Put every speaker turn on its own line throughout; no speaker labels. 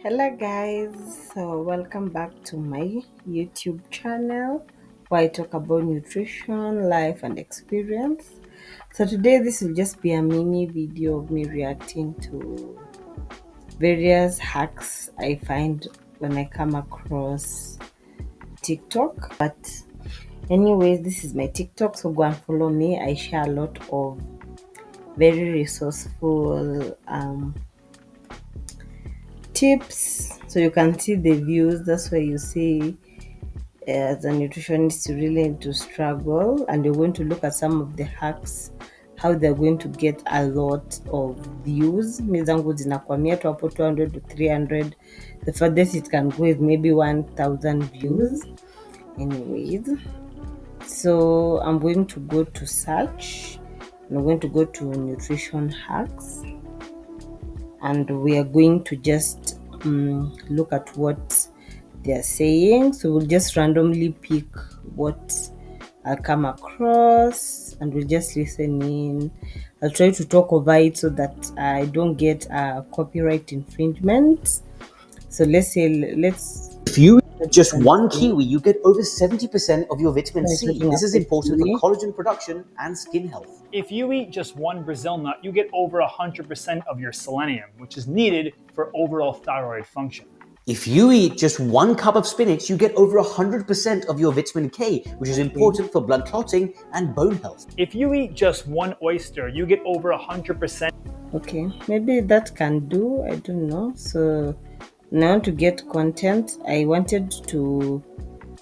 Hello, guys. So, welcome back to my YouTube channel where I talk about nutrition, life, and experience. So, today this will just be a mini video of me reacting to various hacks I find when I come across TikTok. But, anyways, this is my TikTok, so go and follow me. I share a lot of very resourceful tips so you can see the views. That's why you see as a nutritionist you really need to struggle, and you're going to look at some of the hacks, how they're going to get a lot of views. Mi zangu zinakwamia tu hapo 200 to 300. The furthest it can go is maybe 1000 views. Anyways, so I'm going to go to search, I'm going to go to nutrition hacks, and we are going to just look at what they're saying. So we'll just randomly pick what I'll come across and we'll just listen in. I'll try to talk over it so that I don't get a copyright infringement. So let's
If you eat just
start
one kiwi, you get over 70% of your vitamin C.
starting
This
up
is
the
important for
kiwi.
collagen production and skin health.
If you eat just one Brazil nut, you get over 100% of your selenium, which is needed for overall thyroid function.
If you eat just one cup of spinach, you get over 100% of your vitamin K, which is important for blood clotting and bone health.
If you eat just one oyster, you get over 100%.
Okay, maybe that can do, I don't know. So now to get content, I wanted to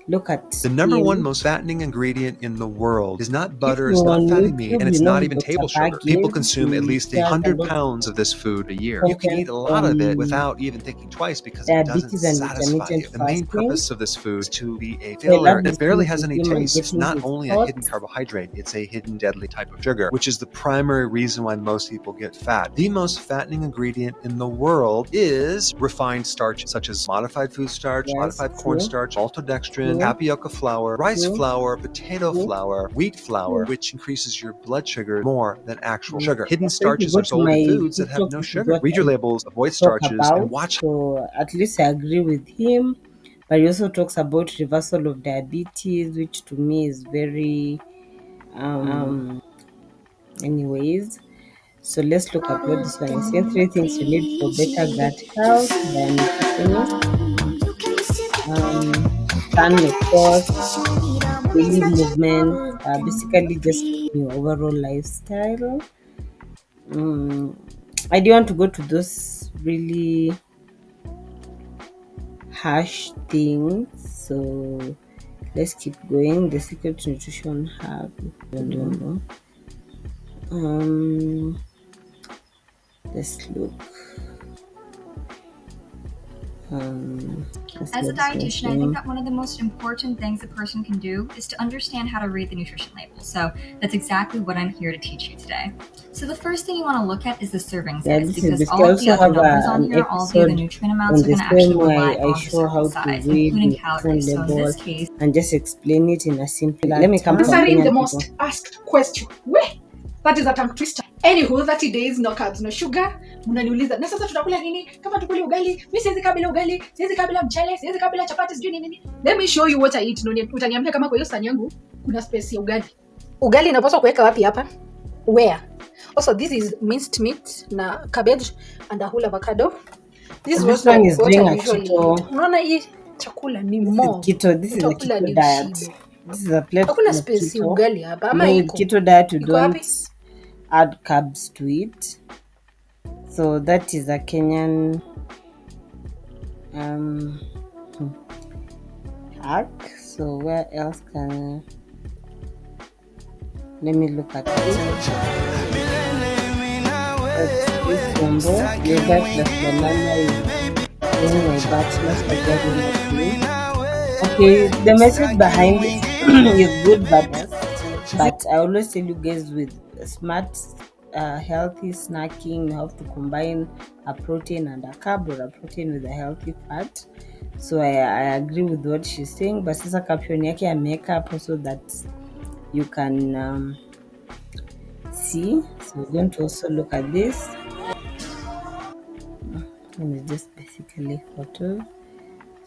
look at
The number one most fattening ingredient in the world is not
If
butter,
you're
it's not
on
fatty meat,
YouTube,
and
you
it's
know
not
who
even
Dr.
table sugar.
Park
People
is.
consume at
He
least
shares a
100
lot of
pounds of this food a year. You can
content
eat a lot of it
on
without even thinking twice because it doesn't
diabetes and
satisfy
intermittent
you. The main
fasting.
purpose of this food is to be a
So I
filler,
love
and it
listening
barely
to
has any
him and
taste. It's
getting
not
his
only a hidden
thoughts.
carbohydrate, it's a hidden deadly type of sugar, which is the primary reason why most people get fat. The most fattening ingredient in the world is refined starch, such as modified food starch,
Yes,
modified
true,
cornstarch, maltodextrin,
true,
tapioca flour, rice
true,
flour, potato
true,
flour, wheat flour,
true.
which increases your blood sugar more than actual sugar. Hidden
So if you
starches
go
are
to
sold
my
in foods that have
TikTok,
no
this is
sugar.
what
Read your
I
labels, avoid
talk
starches, and
about.
watch.
So at least I agree with him. But he also talks about reversal of diabetes, which to me is very anyways. So let's look at what this one is saying. 3 things you need for better gut health by a nutritionist. Sun, of course, daily movement, basically just your overall lifestyle. I do want to go to those really harsh things, so let's keep going. The secret to nutrition hack. I don't know. Let's look.
As a dietitian, I think that one of the most important things a person can do is to understand how to read the nutrition label. So that's exactly what I'm here to teach you today. So the first thing you want to look at is the serving size, because all of the other numbers on here, all of the other nutrient amounts are going to actually rely on the serving size, including calories. So in this case,
and just explain it in a simple. Let me come
answering the most asked question. That is a tongue twister. Anywho, 30 days no carbs no sugar. Mnaniuliza na sasa tutakula nini? Kama tukuli ugali, mimi siwezi kabila ugali, siwezi kabila mchele, siwezi kabila chapati, sijui nini. Let me show you what I eat. Utaniambia kama kwa hiyo sahani yangu kuna space ya ugali. Ugali inapaswa kuweka wapi hapa? Where? Also, this is minced meat na cabbage and a whole avocado.
This one is doing a keto.
Unaona hii chakula ni more.
Keto. This is a keto diet. This is a plate.
Hakuna space ya ugali hapa ama
with
iko.
keto diet you
Iko
don't
wapi?
add carbs to it. So that is a Kenyan hack. So where else can let me look at it. This combo, yogurt plus banana is doing my bachelor's degree. Okay, the message behind it is good, but I always tell you guys with smart, healthy snacking, you have to combine a protein and a carb, or a protein with a healthy fat. So I agree with what she's saying, but sasa caption yake ameweka hapo so that you can see. So we're going to also look at this. And it's just basically photo.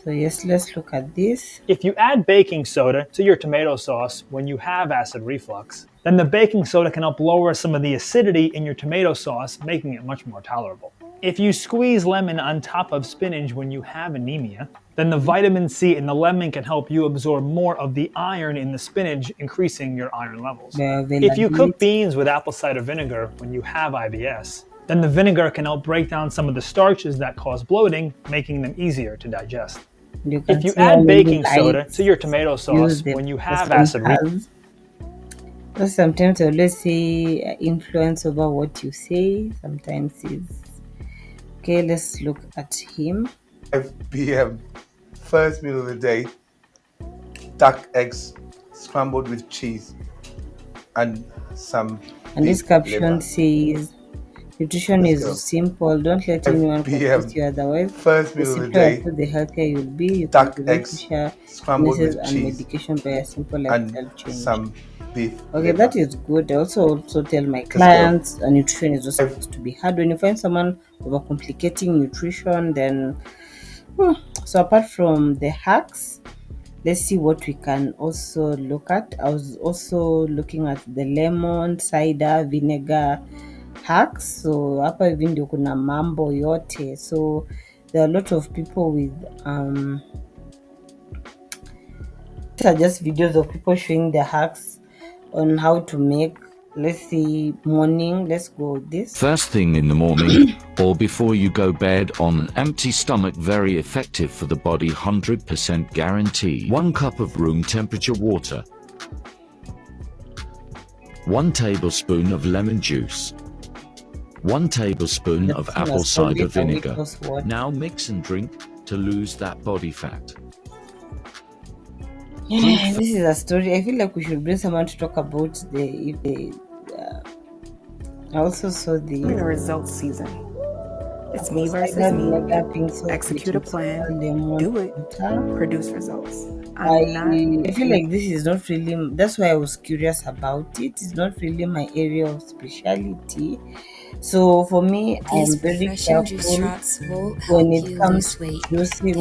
So yes, let's look at this.
If you add baking soda to your tomato sauce when you have acid reflux, then the baking soda can help lower some of the acidity in your tomato sauce, making it much more tolerable. If you squeeze lemon on top of spinach when you have anemia, then the vitamin C in the lemon can help you absorb more of the iron in the spinach, increasing your iron levels. If you cook beans with apple cider vinegar when you have IBS, then the vinegar can help break down some of the starches that cause bloating, making them easier to digest. If you add baking soda to your tomato sauce when you have acid reflux,
sometimes I always say influence over what you say. Sometimes it's okay. Let's look at him.
5 p.m. First meal of the day. Duck eggs scrambled with cheese and some.
And this caption says, nutrition is simple. Don't let anyone confuse you otherwise.
First meal of the day.
The healthier you'll be. You
duck
can
eggs
share
scrambled with
and
cheese
medication by a simple lifestyle change.
Some beef.
Okay, that is good. I also tell my clients nutrition is just supposed to be hard. When you find someone overcomplicating nutrition, then so apart from the hacks, let's see what we can also look at. I was also looking at the lemon cider vinegar hacks. So hapa hivi ndio kuna mambo yote. So there are a lot of people with these are just videos of people showing their hacks on how to make, let's see, morning. Let's go with this.
First thing in the morning or before you go bed on an empty stomach, very effective for the body, 100% guarantee. 1 cup of room temperature water, 1 tablespoon of lemon juice, 1 tablespoon of apple cider vinegar. Now mix and drink to lose that body fat.
Yeah, this is a story. I feel like we should bring someone to talk about I also saw the
results season. It's me versus me. Execute a plan, do it, produce results.
I feel like this is not really, that's why I was curious about it. It's not really my area of specialty. So for me, I'm very careful when it comes to using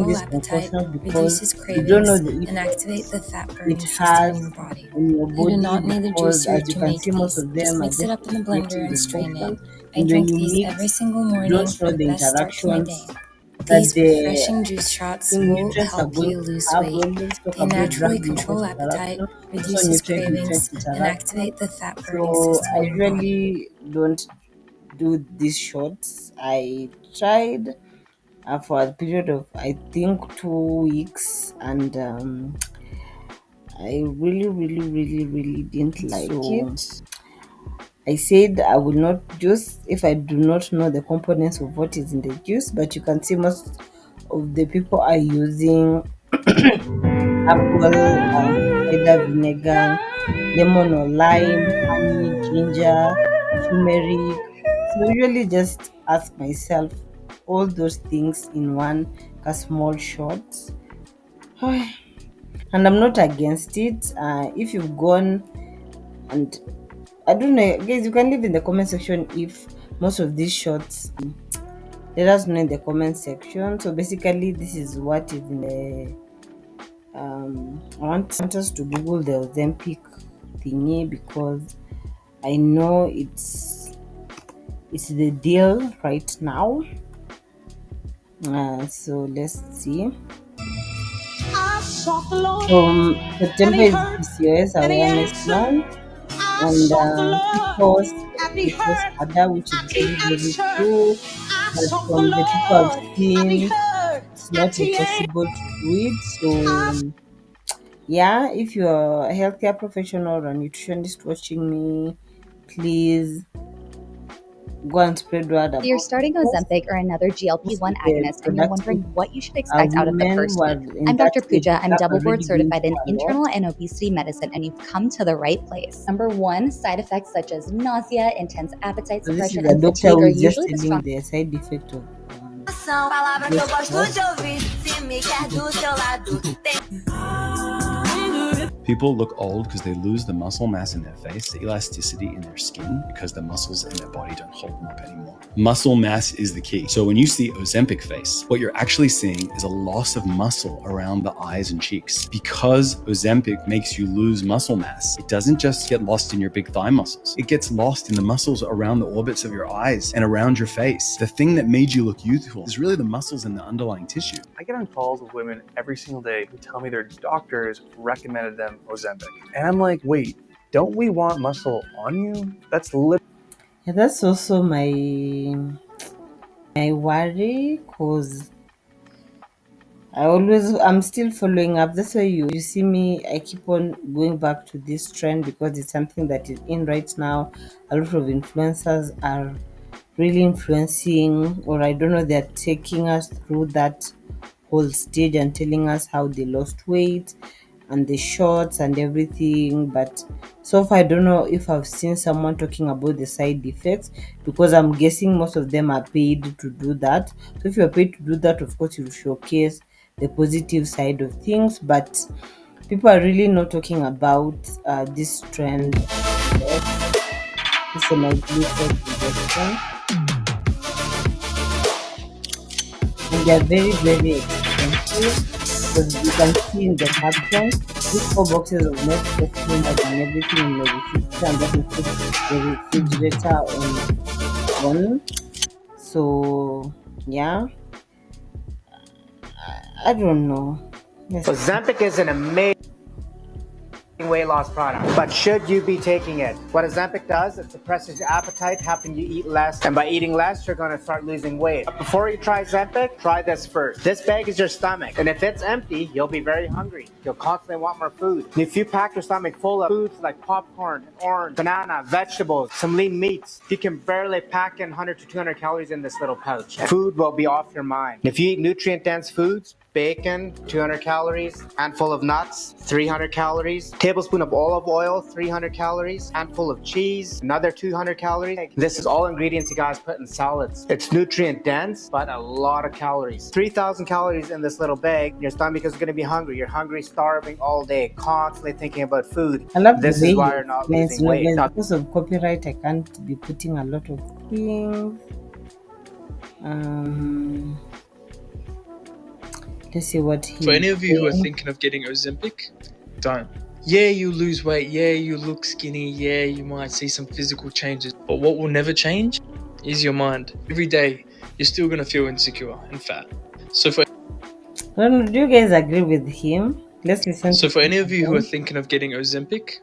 this concoction, because you don't know the effect it has in your body, because as you can see, most of them are just
up in the blender and strain it. I
and
drink
when you
these
mix,
every single morning
you don't
for
know
the
the
best start to my
interactions
day.
that
These refreshing juice shots will help you lose weight. They naturally control appetite, reduces cravings, and activate the fat burning system
I
in your body.
really don't do these shots. I tried for a period of, I think, 2 weeks, and I really didn't like it. I said I will not juice if I do not know the components of what is in the juice, but you can see most of the people are using apple cider vinegar, lemon or lime, honey, ginger, turmeric. So I usually just ask myself all those things in one small shot. And I'm not against it. If you've gone, and I don't know, guys, you can leave in the comment section if most of these shots, let us know in the comment section. So basically this is what is in the I want us to Google the Ozempic thingy, because I know it's the deal right now. So let's see. September is PCOS awareness month, and PCOS ada, which is very true. But from the people I've seen, it's not possible to do it. So yeah, if you're a healthcare professional or a nutritionist watching me, please go and spread word about
You're starting Ozempic or another GLP-1 agonist, and you're wondering what you should expect out of the first week. I'm Dr. Pooja. I'm double board certified in internal and obesity medicine, and you've come to the right place. Number 1, side effects such as nausea, intense appetite suppression, and fatigue are usually the strongest.
The side effect of
People look old because they lose the muscle mass in their face, the elasticity in their skin, because the muscles in their body don't hold them up anymore. Muscle mass is the key. So when you see Ozempic face, what you're actually seeing is a loss of muscle around the eyes and cheeks. Because Ozempic makes you lose muscle mass, it doesn't just get lost in your big thigh muscles. It gets lost in the muscles around the orbits of your eyes and around your face. The thing that made you look youthful is really the muscles and the underlying tissue.
I get on calls with women every single day who tell me their doctors recommended them Ozempic. And I'm like, wait, don't we want muscle on you? That's
Yeah, that's also my worry, because I'm still following up. That's why you see me, I keep on going back to this trend, because it's something that is in right now. A lot of influencers are really influencing, or I don't know, they're taking us through that whole stage and telling us how they lost weight and the shots and everything. But so far I don't know if I've seen someone talking about the side effects, because I'm guessing most of them are paid to do that. So if you're paid to do that, of course you showcase the positive side of things, but people are really not talking about this trend. This semaglutide injection, and they are very, very expensive, because you can see in the caption, these 4 boxes of metformin and everything in the refrigerator, and that includes the refrigerator on. So yeah, I don't know.
Ozempic is an amazing weight loss product, but should you be taking it? What Ozempic does, it suppresses your appetite, helping you eat less, and by eating less, you're going to start losing weight. But before you try Ozempic, try this first. This bag is your stomach, and if it's empty, you'll be very hungry. You'll constantly want more food. And if you pack your stomach full of foods like popcorn, orange, banana, vegetables, some lean meats, you can barely pack in 100 to 200 calories in this little pouch. Food will be off your mind. If you eat nutrient-dense foods, bacon, 200 calories, handful of nuts, 300 calories, tablespoon of olive oil, 300 calories, handful of cheese, another 200 calories. This is all ingredients you guys put in salads. It's nutrient dense, but a lot of calories. 3,000 calories in this little bag. Your stomach is going to be hungry. You're hungry, starving all day, constantly thinking about food.
I love
this
the way
is why you're not losing weight.
Because of copyright, I can't be putting a lot of things. Let's see what he.
For any of you who are thinking of getting Ozempic, don't. Yeah, you lose weight. Yeah, you look skinny. Yeah, you might see some physical changes. But what will never change is your mind. Every day, you're still going to feel insecure and fat. So for
do you guys agree with him? Let's listen.
So for any of you who are thinking of getting Ozempic,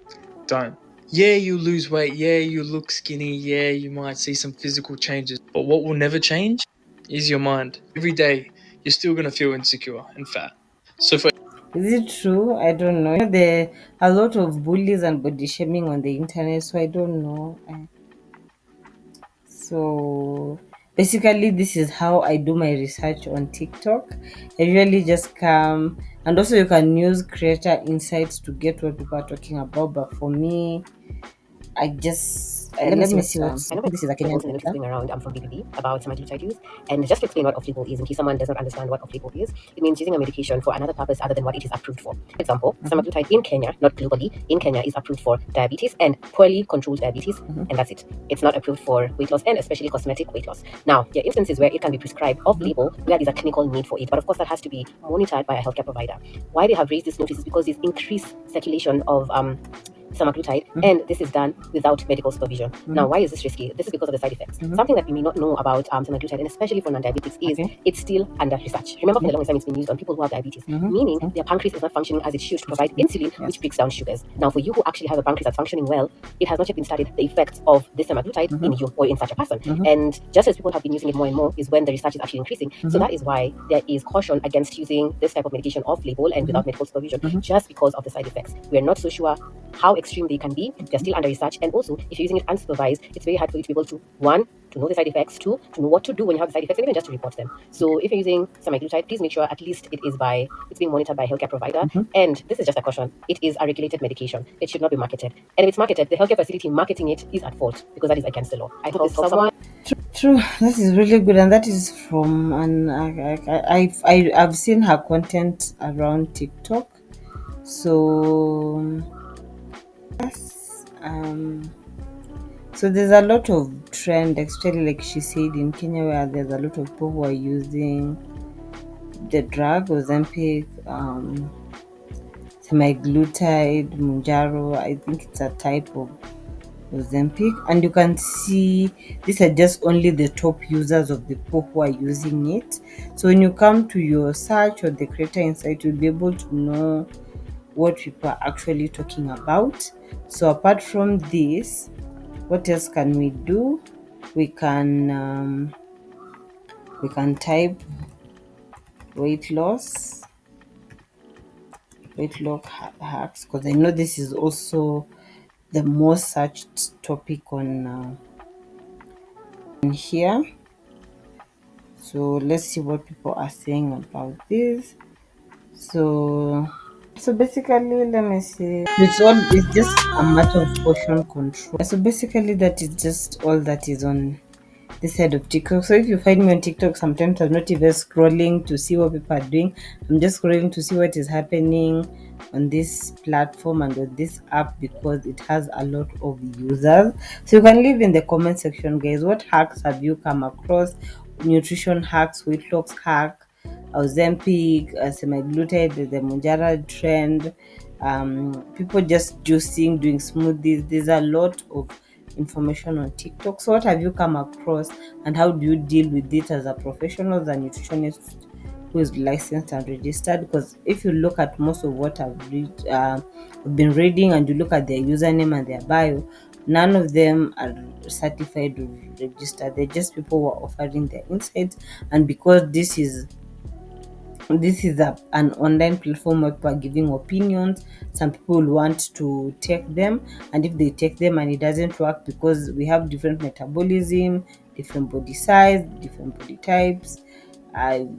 don't. Yeah, you lose weight. Yeah, you look skinny. Yeah, you might see some physical changes. But what will never change is your mind. Every day, you're still going to feel insecure and fat. So for
Is it true? I don't know. There are a lot of bullies and body shaming on the internet, so I don't know. So basically, this is how I do my research on TikTok. I usually just come, and also you can use creator insights to get what people are talking about. But for me, I just let me see what
I know this is a Kenyan thing going around. I'm from BBB about semaglutide use, and just to explain what off-label is, in case someone does not understand what off-label is, it means using a medication for another purpose other than what it is approved for. For example, semaglutide in Kenya, not globally, in Kenya is approved for diabetes and poorly controlled diabetes, and that's it. It's not approved for weight loss and especially cosmetic weight loss. Now, there are instances where it can be prescribed off-label where there's a clinical need for it, but of course that has to be monitored by a healthcare provider. Why they have raised this notice is because there's increased circulation of semaglutide, and this is done without medical supervision. Now, why is this risky? This is because of the side effects. Something that we may not know about semaglutide, and especially for non-diabetics, is it's still under research. Remember, for the longest time it's been used on people who have diabetes, meaning their pancreas is not functioning as it should to provide insulin, which breaks down sugars. Now, for you who actually have a pancreas that's functioning well, it has not yet been studied the effects of this semaglutide in you or in such a person. And just as people have been using it more and more is when the research is actually increasing. So that is why there is caution against using this type of medication off-label and without medical supervision, just because of the side effects. We are not so sure how extreme they can be. They're still under research, and also if you're using it unsupervised, it's very hard for you to be able to, one, to know the side effects, two, to know what to do when you have the side effects, and even just to report them. So if you're using semaglutide, please make sure at least it's being monitored by a healthcare provider. And this is just a caution. It is a regulated medication. It should not be marketed. And if it's marketed, the healthcare facility marketing it is at fault because that is against the law. I hope this someone.
True. That is really good, and that is from I've seen her content around TikTok. So yes, so there's a lot of trend, actually, like she said, in Kenya, where there's a lot of people who are using the drug Ozempic, semaglutide, Mounjaro. I think it's a type of Ozempic, and you can see these are just only the top users of the people who are using it. So when you come to your search or the creator insight, you'll be able to know what people are actually talking about. So apart from this, what else can we do? We can type weight loss hacks, because I know this is also the most searched topic on here. So let's see what people are saying about this. So basically, let me see. It's just a matter of portion control. So basically, that is just all that is on this side of TikTok. So if you find me on TikTok, sometimes I'm not even scrolling to see what people are doing. I'm just scrolling to see what is happening on this platform and on this app, because it has a lot of users. So you can leave in the comment section, guys, what hacks have you come across? Nutrition hacks, weight loss hack, Ozempic, semaglutide, the Mounjaro trend, people just juicing, doing smoothies. There's a lot of information on TikTok. So what have you come across, and how do you deal with it as a professional, as a nutritionist who is licensed and registered? Because if you look at most of what I've been reading, and you look at their username and their bio, none of them are certified or registered. They're just people who are offering their insights. And because this is an online platform where people are giving opinions, some people want to take them, and if they take them and it doesn't work, because we have different metabolism, different body size, different body types,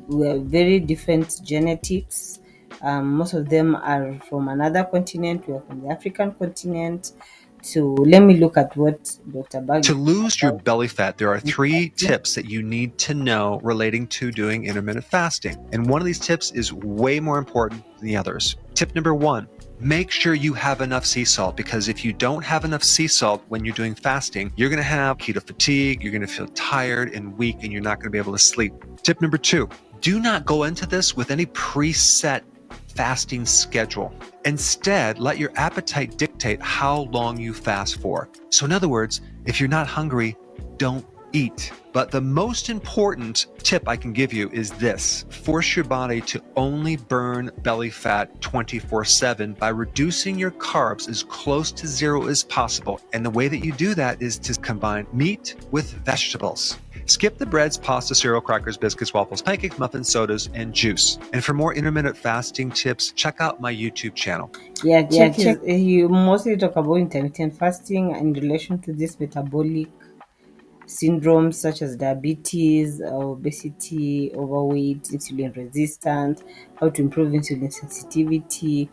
we have very different genetics. Most of them are from another continent. We are from the African continent. So let me look at what Dr. Bag.
To lose your belly fat, there are 3 tips that you need to know relating to doing intermittent fasting. And one of these tips is way more important than the others. Tip number 1, make sure you have enough sea salt, because if you don't have enough sea salt when you're doing fasting, you're going to have keto fatigue, you're going to feel tired and weak, and you're not going to be able to sleep. Tip number 2, do not go into this with any preset fasting schedule. Instead, let your appetite dictate how long you fast for. So in other words, if you're not hungry, don't eat. But the most important tip I can give you is this: force your body to only burn belly fat 24/7 by reducing your carbs as close to zero as possible. And the way that you do that is to combine meat with vegetables. Skip the breads, pasta, cereal, crackers, biscuits, waffles, pancakes, muffins, sodas, and juice. And for more intermittent fasting tips, check out my YouTube channel.
You mostly talk about intermittent fasting in relation to this metabolic syndromes such as diabetes, obesity, overweight, insulin resistance, how to improve insulin sensitivity,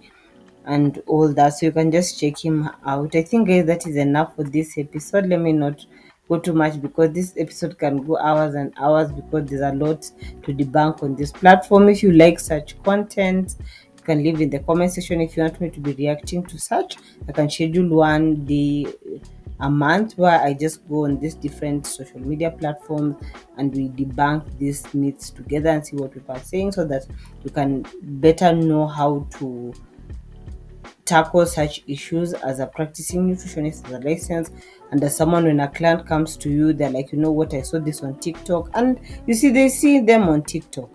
and all that. So you can just check him out. I think, guys, that is enough for this episode. Let me not go too much, because this episode can go hours and hours, because there's a lot to debunk on this platform. If you like such content, you can leave in the comment section. If you want me to be reacting to such, I can schedule one day a month where I just go on these different social media platforms and we debunk these myths together and see what people are saying, so that you can better know how to tackle such issues as a practicing nutritionist, as a license, and as someone. When a client comes to you, they're like, you know what, I saw this on TikTok, and you see, they see them on TikTok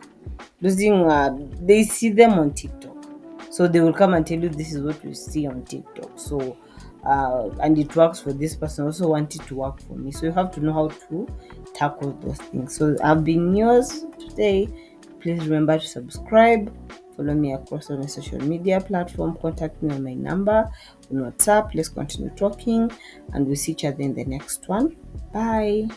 they see them on TikTok, so they will come and tell you, this is what we see on TikTok. So and it works for this person, also want it to work for me. So you have to know how to tackle those things. So I've been yours today. Please remember to subscribe, follow me across on my social media platform, contact me on my number on WhatsApp. Let's continue talking, and we'll see each other in the next one. Bye.